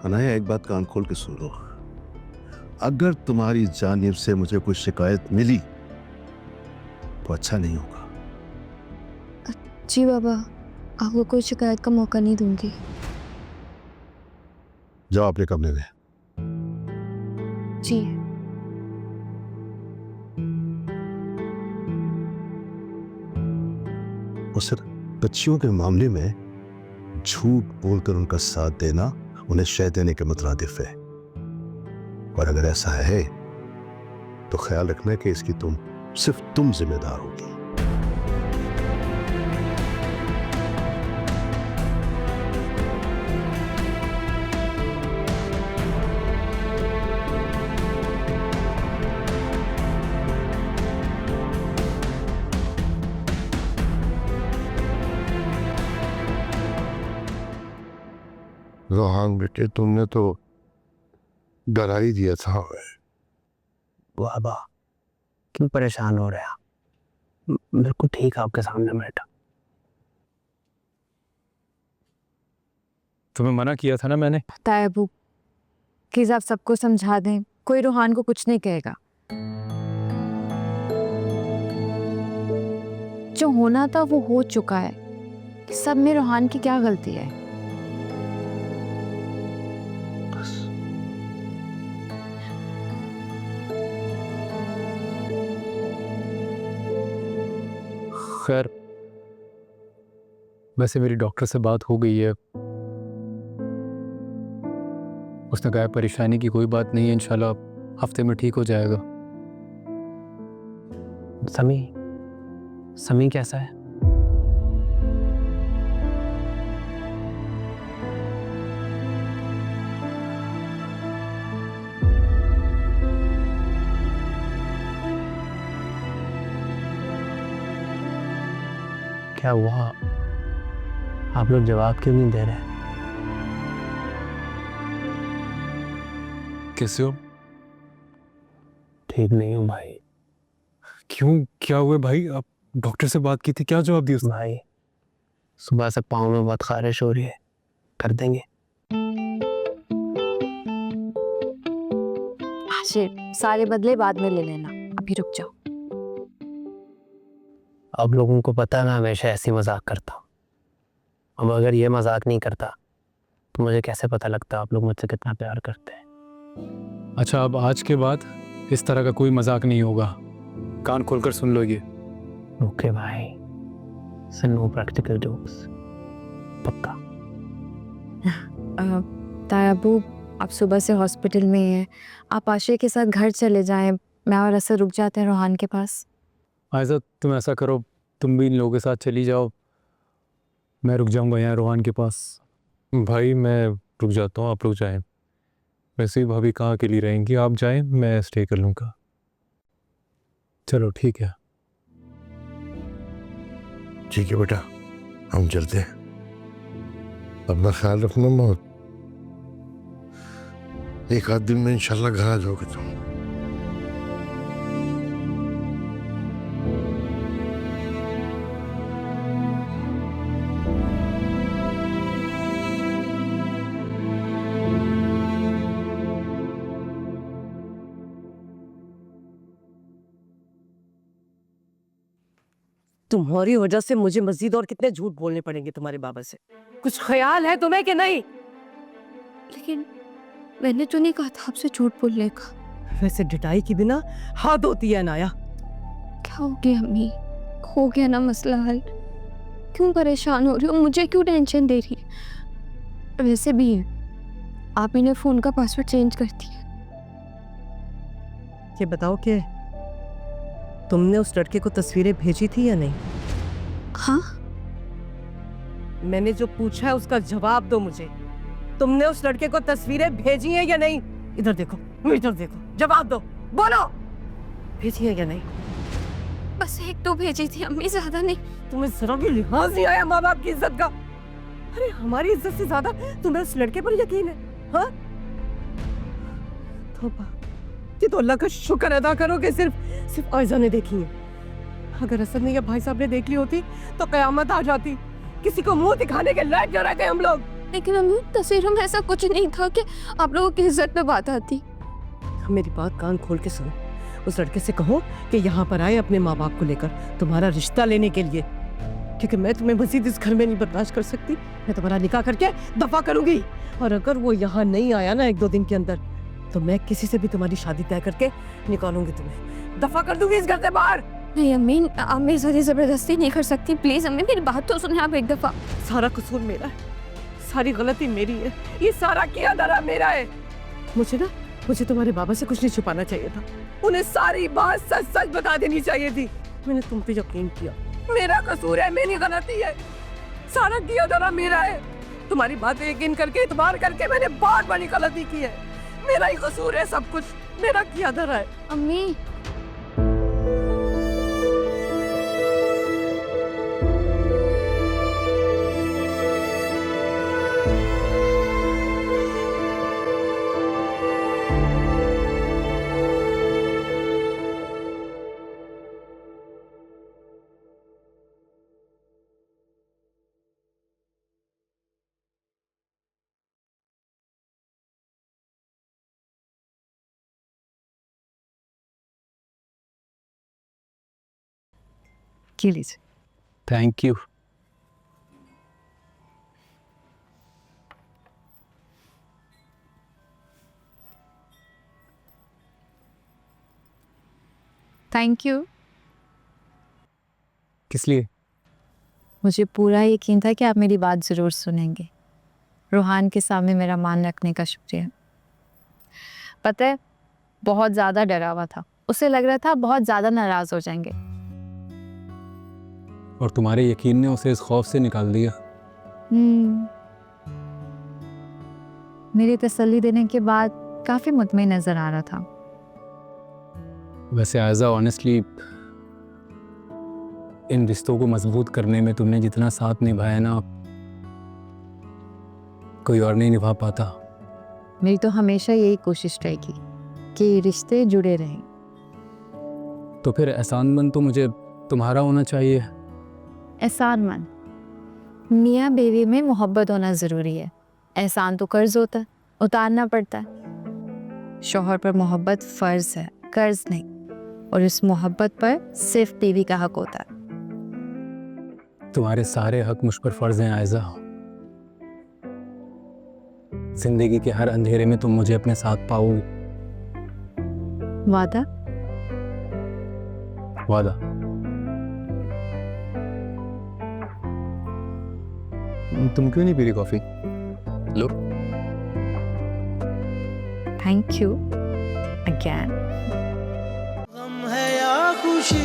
अनाया, एक बात कान खोल के सुन लो। अगर तुम्हारी जानिब से मुझे कोई शिकायत मिली तो अच्छा नहीं होगा। जी बाबा, आपको कोई शिकायत का मौका नहीं दूंगी। जाओ अपने कमरे में। जी। और सिर्फ बच्चियों के मामले में झूठ बोलकर उनका साथ देना उन्हें शय देने के मुतरादिफ है। और अगर ऐसा है तो ख्याल रखना कि इसकी सिर्फ तुम जिम्मेदार होगी। रोहान बेटे, तुमने तो डरा ही दिया था हमें। बाबा क्यों परेशान हो रहे हैं आप? बिल्कुल ठीक आपके सामने बैठा। तुम्हें मना किया था ना मैंने। पता है अबू, प्लीज आप सबको समझा दें, कोई रूहान को कुछ नहीं कहेगा। जो होना था वो हो चुका है। सब में रूहान की क्या गलती है? खैर, वैसे मेरी डॉक्टर से बात हो गई है। उसने कहा परेशानी की कोई बात नहीं है, इंशाल्लाह हफ्ते में ठीक हो जाएगा। समी कैसा है? क्या हुआ? आप लोग जवाब क्यों नहीं दे रहे? कैसे हो? ठीक नहीं हूँ भाई। क्यों, क्या हुआ भाई? आप डॉक्टर से बात की थी, क्या जवाब दिया उसने? भाई सुबह से पाँव में बहुत खारिश हो रही है, कर देंगे? सारे बदले बाद में ले लेना, अभी रुक जाओ। अब लोगों को पता है मैं हमेशा ऐसी मजाक करता हूँ। अब अगर ये मजाक नहीं करता तो मुझे कैसे पता लगता आप लोग मुझसे कितना प्यार करते हैं। अच्छा, अब आज के बाद इस तरह का कोई मजाक नहीं होगा। कान खोलकर सुन लो ये। ओके भाई, नो प्रैक्टिकल जोक्स, पक्का। तायाबू, आप सुबह से हॉस्पिटल में ही हैं। आप आशे के साथ घर चले जाएं। मैं और असर रुक जाते हैं रोहान के पास। आयजा, तुम ऐसा करो, तुम भी इन लोगों के साथ चली जाओ, मैं रुक जाऊंगा यहाँ रोहान के पास। भाई मैं रुक जाता हूँ, आप रुक जाएं। वैसे ही भाभी कहाँ के लिए रहेंगी, आप जाएं, मैं स्टे कर लूँगा। चलो ठीक है। ठीक है बेटा, हम चलते हैं। अपना ख्याल रखना, बहुत एक आध दिन में इंशाल्लाह घर आ जाओगे तुम। तुम्हारी वजह से मुझे मजीद और कितने झूठ बोलने पड़ेंगे तुम्हारे बाबा से। कुछ ख्याल है तुम्हें कि नहीं? लेकिन मैंने तो नहीं कहा था आपसे झूठ बोलने का। वैसे डिटाई की बिना हाथ होती है नाया। क्या हो गया अम्मी? हो गया ना मसला हल? क्यों परेशान हो रही हो? मुझे क्यों टेंशन दे रही है? वैसे भी आप इन्हें फोन का पासवर्ड चेंज कर दिया। ये बताओ कि तुमने उस लड़के को तस्वीरें भेजी थी या नहीं? हाँ, मैंने जो पूछा है उसका जवाब दो मुझे। तुमने उस लड़के को तस्वीरें भेजी हैं या नहीं? इधर देखो, इधर देखो, जवाब दो, बोलो, भेजी है या नहीं? बस एक तो भेजी थी अम्मी, ज्यादा नहीं। तुम्हें जरा भी लिहाज नहीं आया माँ बाप की इज्जत का? अरे हमारी इज्जत से ज्यादा तुम्हें उस लड़के पर यकीन है? हाँ, ये तो अल्लाह का शुक्र अदा करो कि सिर्फ आयजा ने देखी है। अगर असद ने या भाई साहब ने देख ली होती तो कयामत आ जाती। किसी को मुंह दिखाने के लायक न रह गए हम लोग। लेकिन अम्मी तस्वीरों में ऐसा कुछ नहीं था कि आप लोगों की इज्जत पे बात आती। मेरी बात कान खोल के सुनो। उस लड़के से कहो कि यहाँ पर आए अपने माँ बाप को लेकर तुम्हारा रिश्ता लेने के लिए, क्योंकि मैं तुम्हें मजीद इस घर में नहीं बर्दाश्त कर सकती। मैं तुम्हारा निकाह करके दफा करूंगी, और अगर वो यहाँ नहीं आया ना 1-2 दिन के अंदर, तो मैं किसी से भी तुम्हारी शादी तय करके निकालूंगी, तुम्हें दफा कर दूंगी इस घर से बाहर। नहीं अम्मी, आप मेरे साथ जबरदस्ती नहीं कर सकती। प्लीज अम्मी मेरी बात तो सुने आप एक दफा। सारा कसूर मेरा है, सारी गलती मेरी है, ये सारा किया धरा मेरा है। मुझे तुम्हारे बाबा से कुछ नहीं छुपाना चाहिए था, उन्हें सारी बात सच सच बता देनी चाहिए थी। मैंने तुम पे यकीन किया, मेरा कसूर है, मेरी गलती है, सारा किया धरा मेरा है। तुम्हारी बात यकीन करके इतबार करके मैंने बहुत बड़ी गलती की है, मेरा ही कसूर है, सब कुछ मेरा किया धरा है। अम्मी की लीजिए। Thank you. Thank you. किस लिए? मुझे पूरा यकीन था कि आप मेरी बात ज़रूर सुनेंगे। रूहान के सामने मेरा मान रखने का शुक्रिया। पता है, बहुत ज़्यादा डरा हुआ था, उसे लग रहा था बहुत ज़्यादा नाराज़ हो जाएंगे। और तुम्हारे यकीन ने उसे इस खौफ से निकाल दिया। मेरी तसल्ली देने के बाद काफ़ी मुतमईन नज़र आ रहा था। वैसे आयज़ा, ऑनेस्टली इन रिश्तों को मजबूत करने में तुमने जितना साथ निभाया ना, कोई और नहीं निभा पाता। मेरी तो हमेशा यही कोशिश रहेगी कि ये रिश्ते जुड़े रहें। तो फिर एहसानमंद तो मुझे तुम्हारा होना चाहिए। एहसानमंद? मियाँ बीवी में मोहब्बत होना ज़रूरी है। एहसान तो कर्ज होता है, उतारना पड़ता है। शौहर पर मोहब्बत फ़र्ज़ है, कर्ज नहीं। और इस मोहब्बत पर सिर्फ बीवी का हक होता है। तुम्हारे सारे हक मुझ पर फ़र्ज़ हैं आयज़ा। जिंदगी के हर अंधेरे में तुम मुझे अपने साथ पाओगी। वादा? वादा। तुम क्यों नहीं पी रही कॉफ़ी? लो। Thank you again. गम है या खुशी